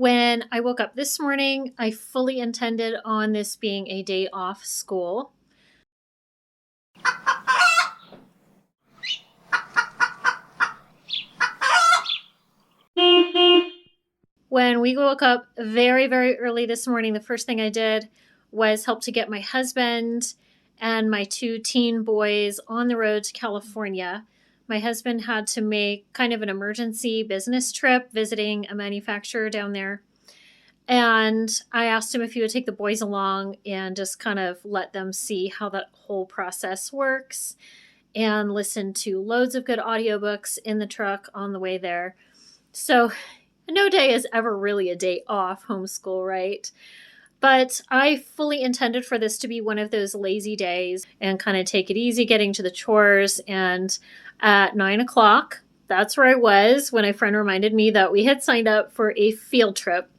When I woke up this morning, I fully intended on this being a day off school. When we woke up very, very early this morning, the first thing I did was help to get my husband and my 2 teen boys on the road to California. My husband had to make kind of an emergency business trip visiting a manufacturer down there. And I asked him if he would take the boys along and just kind of let them see how that whole process works and listen to loads of good audiobooks in the truck on the way there. So no day is ever really a day off homeschool, right? But I fully intended for this to be one of those lazy days and kind of take it easy getting to the chores. And at 9 o'clock, that's where I was when a friend reminded me that we had signed up for a field trip.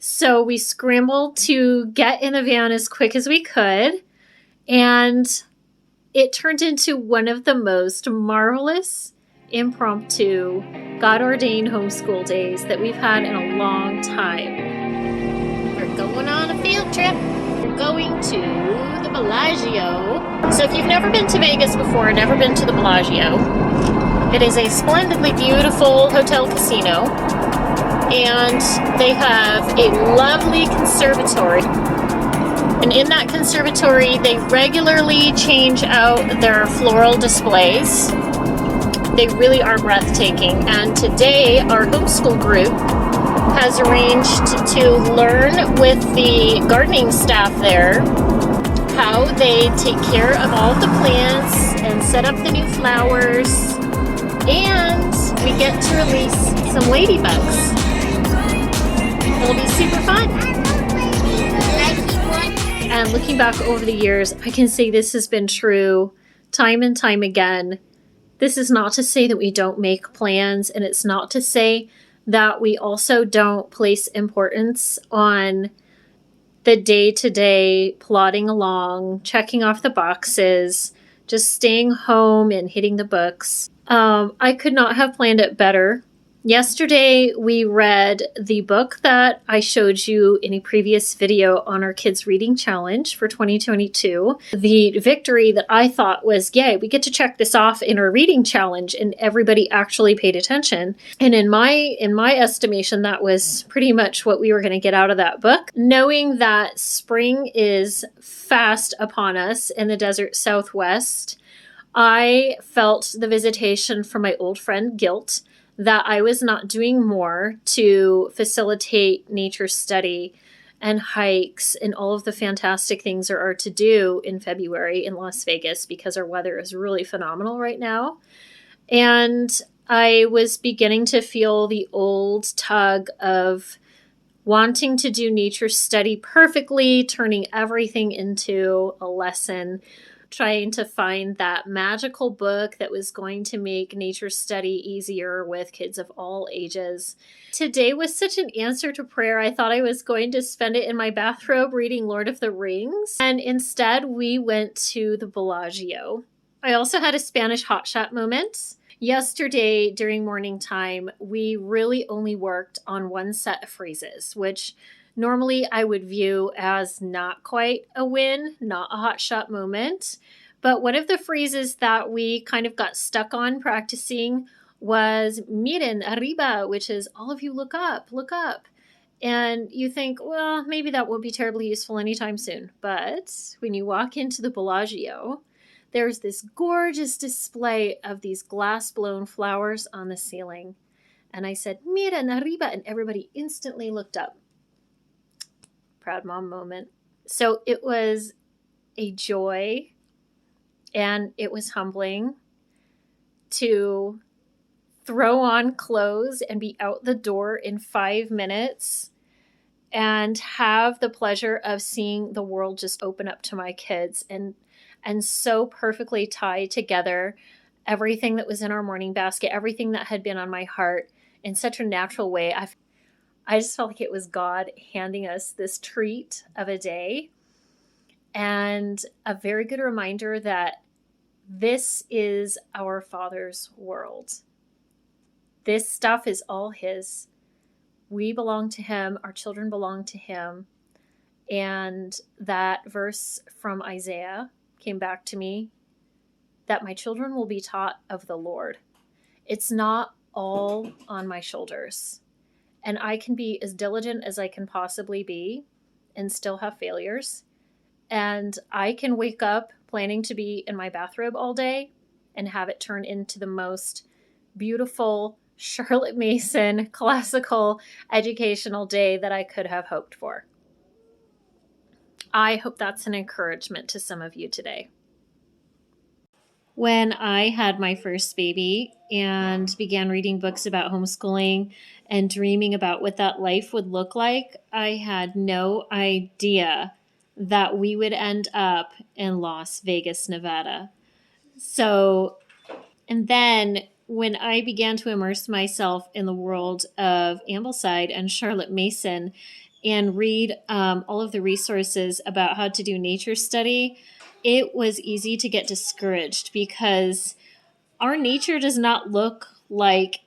So we scrambled to get in the van as quick as we could. And it turned into one of the most marvelous, impromptu, God-ordained homeschool days that we've had in a long time. We're going on a field trip. We're going to the Bellagio. So if you've never been to Vegas before, never been to the Bellagio, it is a splendidly beautiful hotel casino. And they have a lovely conservatory. And in that conservatory, they regularly change out their floral displays. They really are breathtaking. And today, our homeschool group has arranged to learn with the gardening staff there how they take care of all of the plants and set up the new flowers. And we get to release some ladybugs. It'll be super fun. And looking back over the years, I can say this has been true time and time again. This is not to say that we don't make plans, and it's not to say that we also don't place importance on the day-to-day plodding along, checking off the boxes, just staying home and hitting the books. I could not have planned it better. Yesterday, we read the book that I showed you in a previous video on our Kids Reading Challenge for 2022. The victory that I thought was, yay, we get to check this off in our reading challenge, and everybody actually paid attention. And in my estimation, that was pretty much what we were going to get out of that book. Knowing that spring is fast upon us in the desert Southwest, I felt the visitation from my old friend guilt that I was not doing more to facilitate nature study and hikes and all of the fantastic things there are to do in February in Las Vegas because our weather is really phenomenal right now. And I was beginning to feel the old tug of wanting to do nature study perfectly, turning everything into a lesson, trying to find that magical book that was going to make nature study easier with kids of all ages. Today was such an answer to prayer. I thought I was going to spend it in my bathrobe reading Lord of the Rings, and instead we went to the Bellagio. I also had a Spanish hotshot moment. Yesterday during morning time, we really only worked on one set of phrases, which normally I would view as not quite a win, not a hotshot moment. But one of the phrases that we kind of got stuck on practicing was miren arriba, which is all of you look up, look up. And you think, well, maybe that won't be terribly useful anytime soon. But when you walk into the Bellagio, there's this gorgeous display of these glass-blown flowers on the ceiling. And I said, miren arriba, and everybody instantly looked up. Proud mom moment. So it was a joy and it was humbling to throw on clothes and be out the door in 5 minutes and have the pleasure of seeing the world just open up to my kids and so perfectly tie together everything that was in our morning basket, everything that had been on my heart in such a natural way. I just felt like it was God handing us this treat of a day and a very good reminder that this is our Father's world. This stuff is all His. we belong to Him, our children belong to Him. And that verse from Isaiah came back to me, that my children will be taught of the Lord. It's not all on my shoulders. And I can be as diligent as I can possibly be and still have failures. And I can wake up planning to be in my bathrobe all day and have it turn into the most beautiful Charlotte Mason classical educational day that I could have hoped for. I hope that's an encouragement to some of you today. When I had my first baby and began reading books about homeschooling and dreaming about what that life would look like, I had no idea that we would end up in Las Vegas, Nevada. And then when I began to immerse myself in the world of Ambleside and Charlotte Mason and read all of the resources about how to do nature study, it was easy to get discouraged because our nature does not look like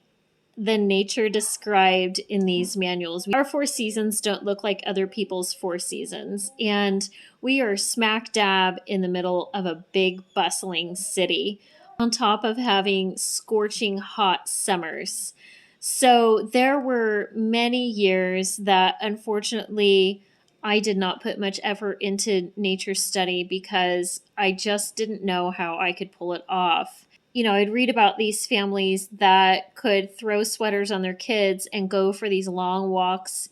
the nature described in these manuals. Our 4 seasons don't look like other people's 4 seasons. And we are smack dab in the middle of a big bustling city, on top of having scorching hot summers. So there were many years that unfortunately I did not put much effort into nature study because I just didn't know how I could pull it off. I'd read about these families that could throw sweaters on their kids and go for these long walks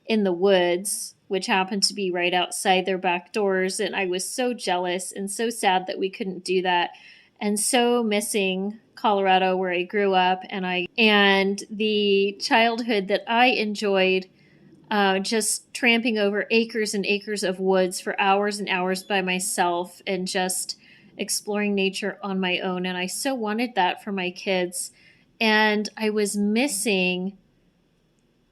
in the woods, which happened to be right outside their back doors. And I was so jealous and so sad that we couldn't do that, and so missing Colorado, where I grew up, and the childhood that I enjoyed, just tramping over acres and acres of woods for hours and hours by myself and just exploring nature on my own. And I so wanted that for my kids. And I was missing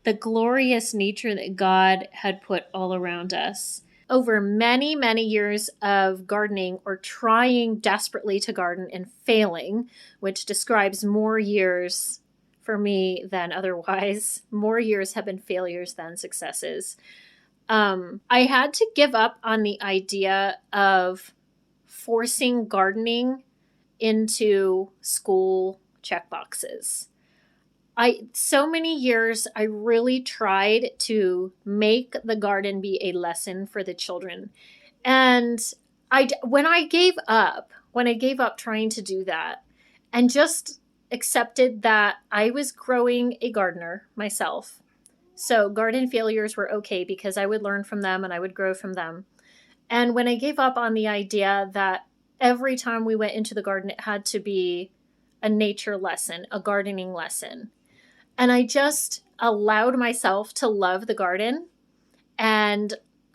the glorious nature that God had put all around us. Over many, many years of gardening, or trying desperately to garden and failing, which describes more years for me than otherwise. More years have been failures than successes. I had to give up on the idea of forcing gardening into school checkboxes. So many years, I really tried to make the garden be a lesson for the children. And when I gave up trying to do that and just accepted that I was growing a gardener myself. So garden failures were okay because I would learn from them and I would grow from them. And when I gave up on the idea that every time we went into the garden, it had to be a nature lesson, a gardening lesson. And I just allowed myself to love the garden and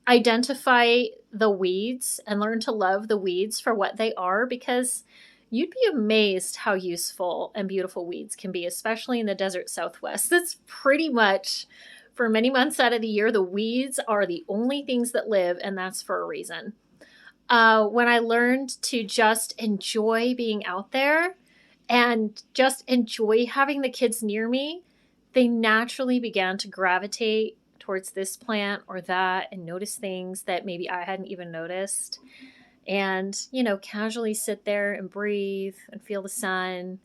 identify the weeds and learn to love the weeds for what they are, because you'd be amazed how useful and beautiful weeds can be, especially in the desert Southwest. That's pretty much, for many months out of the year, the weeds are the only things that live, and that's for a reason. When I learned to just enjoy being out there and just enjoy having the kids near me, they naturally began to gravitate towards this plant or that and notice things that maybe I hadn't even noticed. And, casually sit there and breathe and feel the sun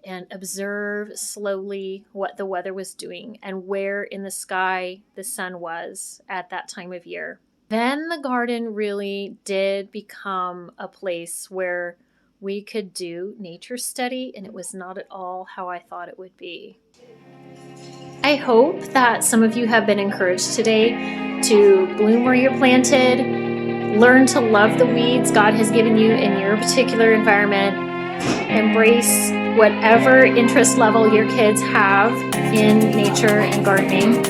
and observe slowly what the weather was doing and where in the sky the sun was at that time of year. Then the garden really did become a place where we could do nature study, and it was not at all how I thought it would be. I hope that some of you have been encouraged today to bloom where you're planted, learn to love the weeds God has given you in your particular environment, embrace whatever interest level your kids have in nature and gardening,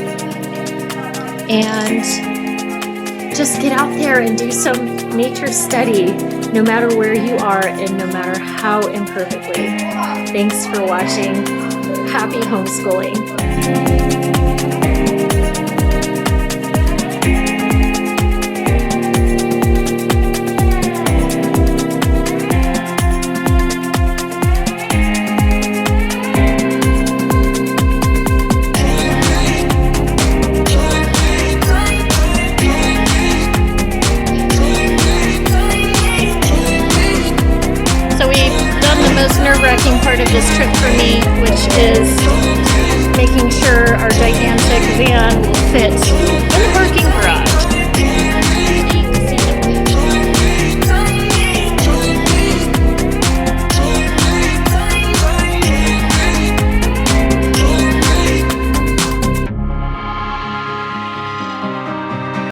and just get out there and do some nature study, no matter where you are and no matter how imperfectly. Thanks for watching. Happy homeschooling. part of this trip for me, which is making sure our gigantic van will fit